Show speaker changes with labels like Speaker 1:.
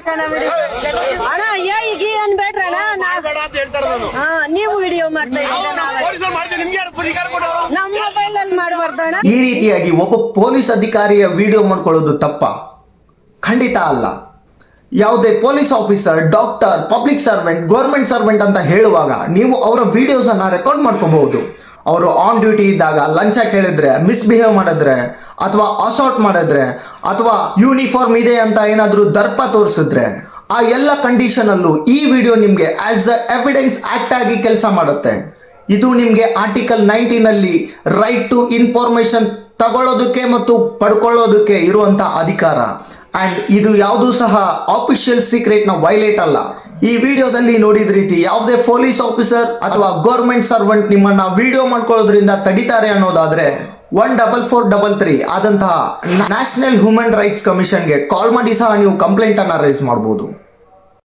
Speaker 1: ಕಣ ಬಿಡಿ ಅಣ್ಣ. ಈಗ ಅನ್ಬೇಡ್ರ ನೀವು ವಿಡಿಯೋ ಮಾಡ್ತಾ ನಮ್ಮ ಮೊಬೈಲ್ ಅಲ್ಲಿ ಮಾಡಬಾರ್ದಣ್ಣ.
Speaker 2: ಈ ರೀತಿಯಾಗಿ ಒಬ್ಬ ಪೊಲೀಸ್ ಅಧಿಕಾರಿಯ ವಿಡಿಯೋ ಮಾಡ್ಕೊಳ್ಳೋದು ತಪ್ಪ? ಖಂಡಿತ ಅಲ್ಲ. ಯಾವುದೇ police officer, doctor, public servant, government servant ಅಂತ ಹೇಳುವಾಗ ನೀವು ಅವರ ವಿಡಿಯೋಸ್ ಅನ್ನ ರೆಕಾರ್ಡ್ ಮಾಡ್ಕೋಬಹುದು. ಅವರು ಆನ್ ಡ್ಯೂಟಿ ಇದ್ದಾಗ ಲಂಚ ಕೇಳಿದ್ರೆ, ಮಿಸ್ಬಿಹೇವ್ ಮಾಡಿದ್ರೆ, ಅಥವಾ ಅಸಾಲ್ಟ್ ಮಾಡಿದ್ರೆ, ಅಥವಾ ಯೂನಿಫಾರ್ಮ್ ಇದೆ ಅಂತ ಏನಾದರೂ ದರ್ಪ ತೋರಿಸಿದ್ರೆ, ಆ ಎಲ್ಲ ಕಂಡೀಷನ್ ಅಲ್ಲೂ ಈ ವಿಡಿಯೋ ನಿಮಗೆ ಆಸ್ ಅ ಎವಿಡೆನ್ಸ್ ಆಕ್ಟ್ ಆಗಿ ಕೆಲಸ ಮಾಡುತ್ತೆ. ಇದು ನಿಮಗೆ ಆರ್ಟಿಕಲ್ 19 ಅಲ್ಲಿ ರೈಟ್ ಟು ಇನ್ಫಾರ್ಮೇಶನ್ ತಗೊಳ್ಳೋದಕ್ಕೆ ಮತ್ತು ಪಡ್ಕೊಳ್ಳೋದಕ್ಕೆ ಇರುವಂತ ಅಧಿಕಾರ. ಅಂಡ್ ಇದು ಯಾವುದೂ ಸಹ ಆಫಿಷಿಯಲ್ ಸೀಕ್ರೆಟ್ ನ ವೈಲೇಟ್ ಅಲ್ಲ. ಈ ವಿಡಿಯೋದಲ್ಲಿ ನೋಡಿದ ರೀತಿ ಯಾವುದೇ ಪೊಲೀಸ್ ಆಫೀಸರ್ ಅಥವಾ ಗೌರ್ಮೆಂಟ್ ಸರ್ವೆಂಟ್ ನಿಮ್ಮನ್ನ ವಿಡಿಯೋ ಮಾಡ್ಕೊಳ್ಳೋದ್ರಿಂದ ತಡಿತಾರೆ ಅನ್ನೋದಾದ್ರೆ 14433 ಆದಂತಹ ನ್ಯಾಷನಲ್ ಹ್ಯೂಮನ್ ರೈಟ್ಸ್ ಕಮಿಷನ್ಗೆ ಕಾಲ್ ಮಾಡಿ ಸಹ ನೀವು ಕಂಪ್ಲೇಂಟ್ ಅನ್ನ ರೈಸ್ ಮಾಡಬಹುದು.